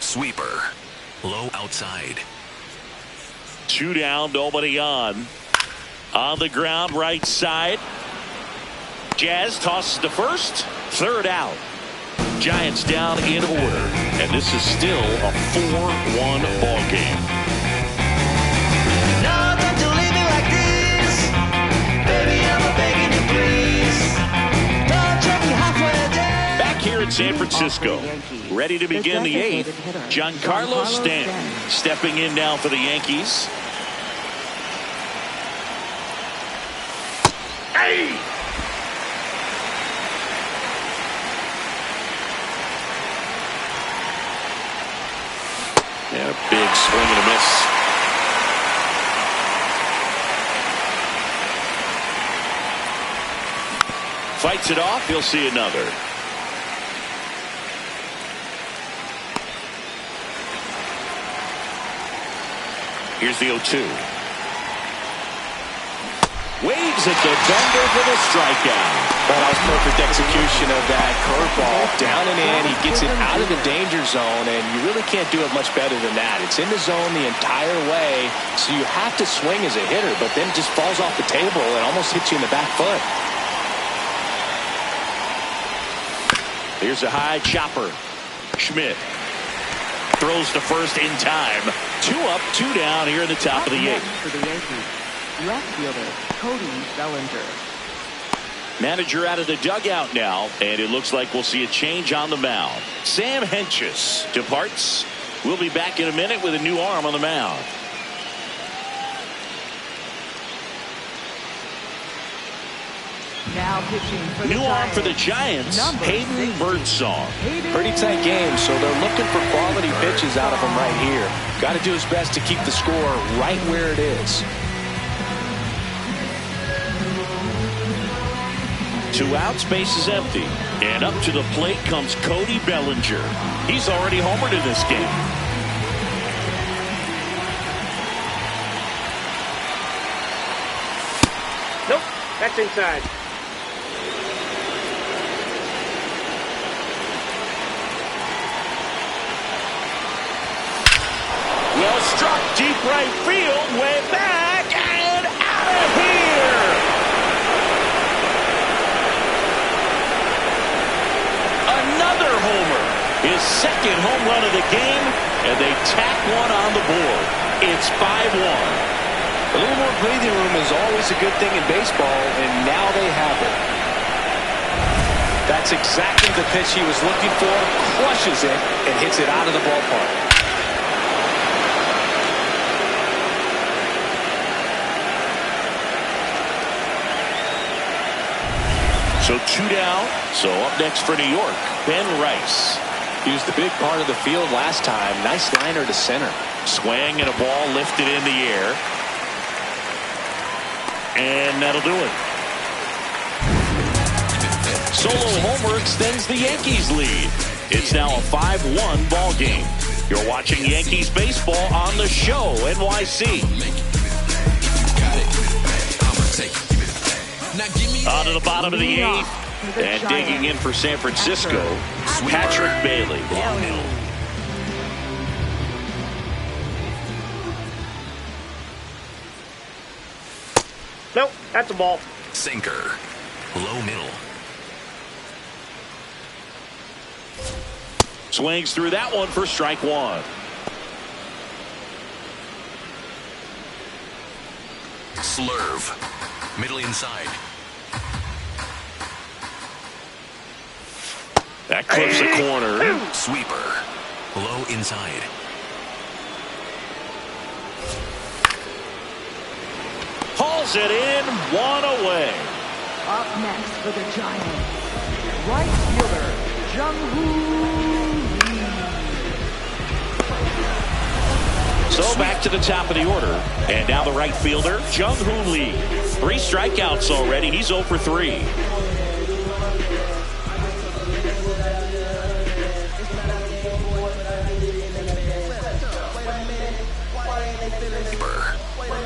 Sweeper. Low outside. 2 down, nobody on. On the ground, right side. Jazz tosses to first. 3rd out. Giants down in order. And this is still a 4-1 ball game. No, don't you leave me like this. Baby, I'm begging you, please. Don't drop me halfway down. Back here in San Francisco, ready to begin the 8th. Giancarlo Stanton stepping in now for the Yankees. Hey! big swing and a miss. Fights it off. He'll see another. Here's the 0-2. Waves at the bender for the strikeout. Well, that was perfect execution of that curveball. Down and in, he gets it out of the danger zone, and you really can't do it much better than that. It's in the zone the entire way, so you have to swing as a hitter, but then it just falls off the table and almost hits you in the back foot. Here's a high chopper. Schmidt throws to first in time. 2 up, 2 down here in the top of the 8th. For the Yankees, left fielder Cody Bellinger. Manager out of the dugout now, and it looks like we'll see a change on the mound. Sam Hentges departs. We'll be back in a minute with a new arm on the mound. Now pitching for the New arm for the Giants, Number Hayden 60. Birdsong. Pretty tight game, so they're looking for quality pitches out of him right here. Got to do his best to keep the score right where it is. 2 outs, base is empty. And up to the plate comes Cody Bellinger. He's already homered in this game. Nope, that's inside. Well struck, deep right field, way back, and out of here! Another homer, his second home run of the game, and they tack one on the board. It's 5-1. A little more breathing room is always a good thing in baseball, and now they have it. That's exactly the pitch he was looking for, crushes it, and hits it out of the ballpark. So 2 down. So up next for New York, Ben Rice. He was the big part of the field last time. Nice liner to center. Swing and a ball lifted in the air. And that'll do it. Solo homer extends the Yankees lead. It's now a 5-1 ball game. You're watching Yankees baseball on the show, NYC. On to the bottom of the 8th. And digging in for San Francisco, Patrick Bailey. Nope, that's a ball. Sinker. Low middle. Swings through that one for strike 1. Slurve. Middle inside. That clips the corner. Sweeper. Low inside. Hauls it in, 1 away. Up next for the Giants, right fielder Jung-Hoo Lee. So back to the top of the order. And now the right fielder, Jung-Hoo Lee. 3 strikeouts already. He's 0 for 3.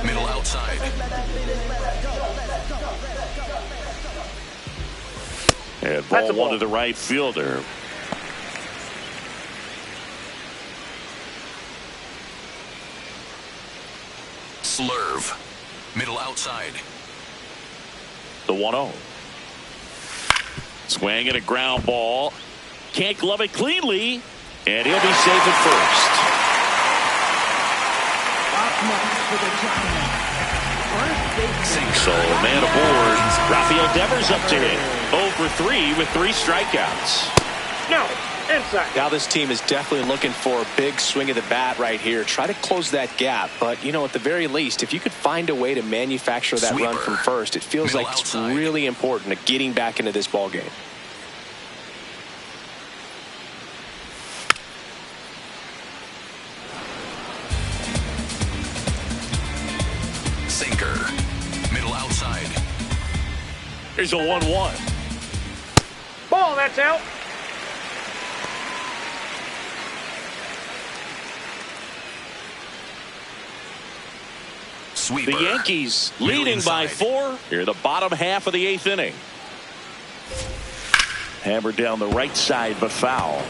Middle outside. And ball 1 to the right fielder. Slurve. Middle outside. The 1-0. Swing and a ground ball. Can't glove it cleanly. And he'll be safe at first. Up next for the Giants, first baseman. So man aboard. Rafael Devers up to hit. 0 for 3 with 3 strikeouts. No, inside. Now this team is definitely looking for a big swing of the bat right here. Try to close that gap. But, you know, at the very least, if you could find a way to manufacture that run from first, it feels like it's really important to getting back into this ball game. Sinker. Middle outside. Here's a 1-1. Ball, that's out. Sweeper. The Yankees Middle leading by inside. 4 here in the bottom half of the 8th inning. Hammered down the right side, but foul.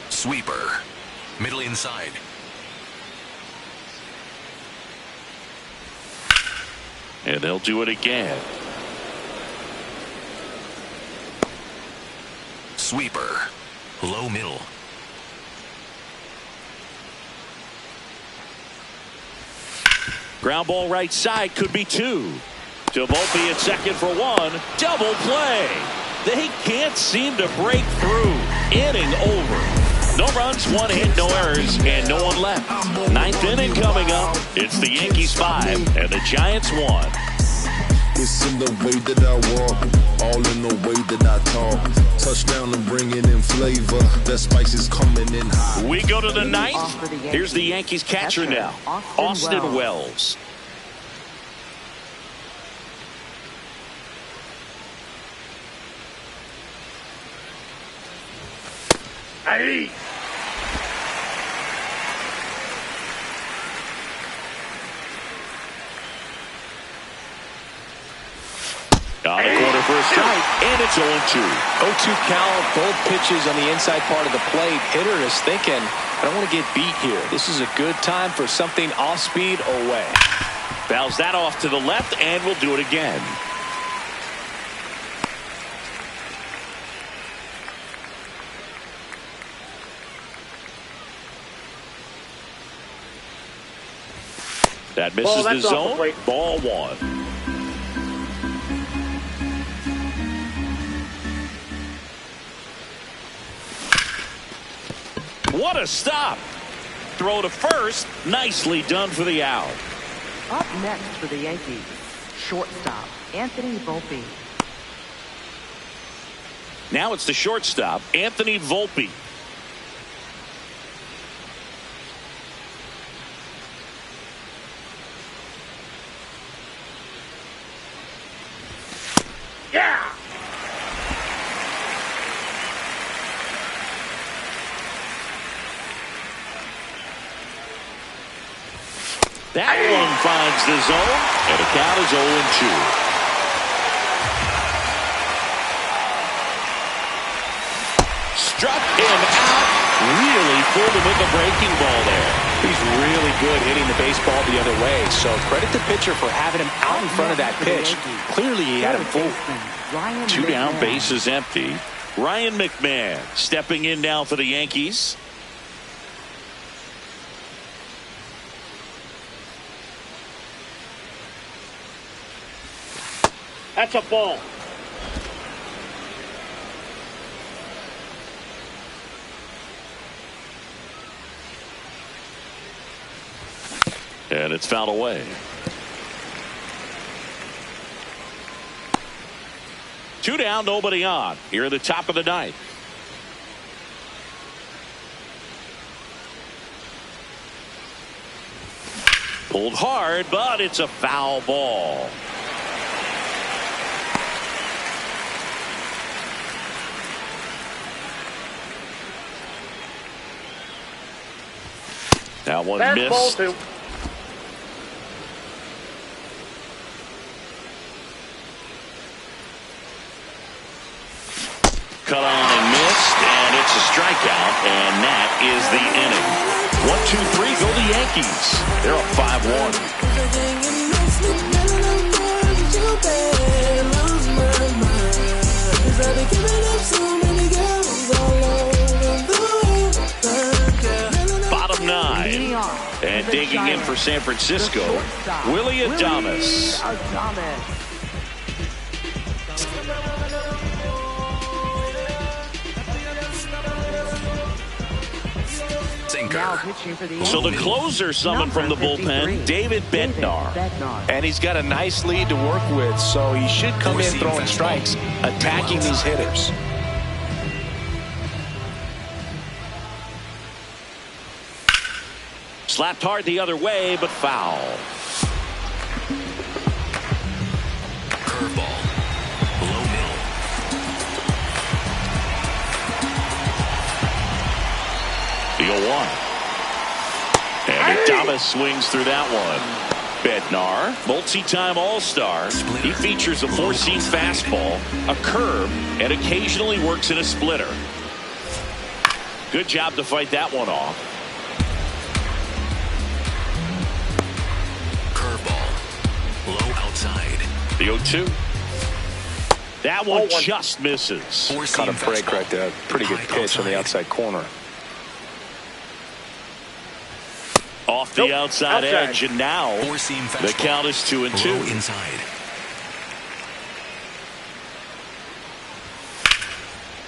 Sweeper. Middle inside. And they'll do it again. Sweeper. Low middle. Ground ball right side, could be 2. To Volpe at second for 1. Double play. They can't seem to break through. Inning over. No runs, 1 hit, no errors, and no one left. 9th inning coming up. It's the Yankees 5 and the Giants 1. It's in the way that I walk, all in the way that I talk. Touchdown and bringing in flavor. That spice is coming in hot. We go to the 9th. Here's the Yankees catcher now, Austin Wells. Hey. On the corner for a strike, and it's 0-2. 0-2 count, both pitches on the inside part of the plate. Hitter is thinking, I don't want to get beat here. This is a good time for something off speed away. Fouls that off to the left, and we'll do it again. That misses the zone. Ball 1. What a stop. Throw to first. Nicely done for the out. Up next for the Yankees, shortstop, Anthony Volpe. Now it's the shortstop, Anthony Volpe. Yeah. That one finds the zone, and the count is 0-2. Struck him out. Really pulled him with the breaking ball there. He's really good hitting the baseball the other way, so credit the pitcher for having him out in front of that pitch. Clearly he had him fooled. 2 down, bases empty. Ryan McMahon stepping in now for the Yankees. That's a ball. And it's fouled away. Two down, nobody on. Here at the top of the 9th. Pulled hard, but it's a foul ball. That one That's missed. ball 2. Cut on and missed, and it's a strikeout, and that is the inning. 1-2-3, go the Yankees. They're up 5-1. Bottom 9. And digging in for San Francisco, Willy Adames. So the closer summoned from the bullpen, David Bednar. And he's got a nice lead to work with, so he should come in throwing strikes, attacking these hitters. Slapped hard the other way, but foul. Curveball. Low middle. The 0-1. And Adames swings through that one. Bednar, multi-time All-Star. He features a four-seam fastball, a curve, and occasionally works in a splitter. Good job to fight that one off. Curveball. Low outside. The 0-2. That one just misses. Caught a break right there. Pretty good pitch on the outside corner. Off the outside edge, and now the count is 2-2. Inside.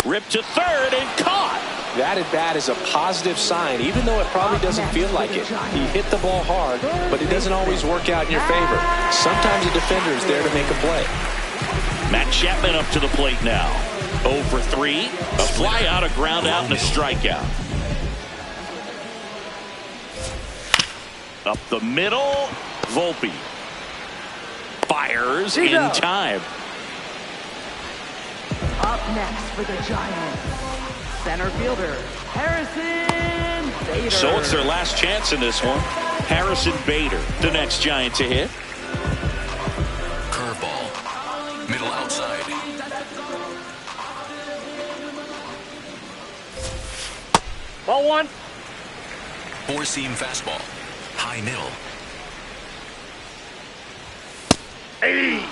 Ripped to third and caught. That at bat is a positive sign, even though it probably doesn't feel like it. He hit the ball hard, but it doesn't always work out in your favor. Sometimes a defender is there to make a play. Matt Chapman up to the plate now. 0 for 3. A fly out, a ground out, and a strikeout. Up the middle, Volpe. Fires in time. Up next for the Giants, center fielder, Harrison Bader. So it's their last chance in this one. Harrison Bader, the next Giant to hit. Curveball. Middle outside. Ball one. Four-seam fastball. High middle. 80.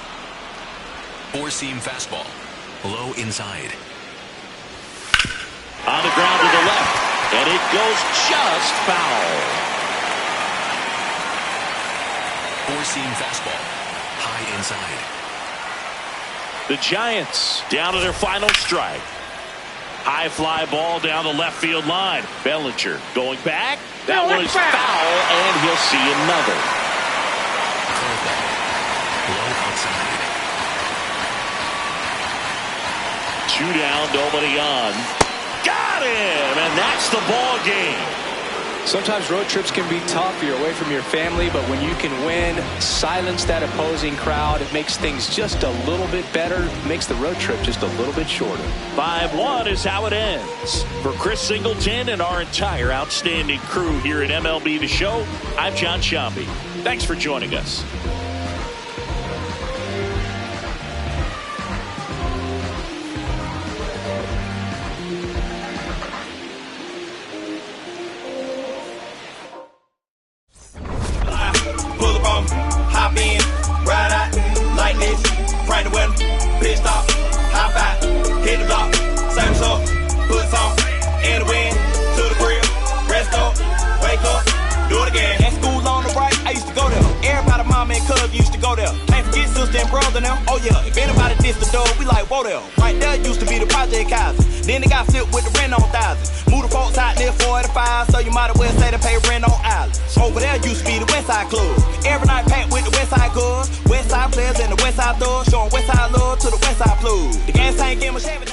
Four-seam fastball. Low inside. On the ground to the left, and it goes just foul. Four-seam fastball. High inside. The Giants down to their final strike. High fly ball down the left field line. Bellinger going back. That one is foul, and he'll see another. Curveball. Low outside. 2 down, nobody on. Got him, and that's the ball game. Sometimes road trips can be tough. You're away from your family, but when you can win, silence that opposing crowd, it makes things just a little bit better, makes the road trip just a little bit shorter. 5-1 is how it ends. For Chris Singleton and our entire outstanding crew here at MLB The Show, I'm John Sciambi. Thanks for joining us. Oh yeah, if anybody dissed the dog, we like, whoa there. Right there used to be the Project Kaiser. Then they got flipped with the rent on thousands. Moved the folks out near 45, so you might as well say they pay rent on island. Over there used to be the Westside Club. Every night packed with the Westside Cubs. Westside players and the Westside thugs, showing Westside love to the Westside Blues. The gang ain't getting my Chevy.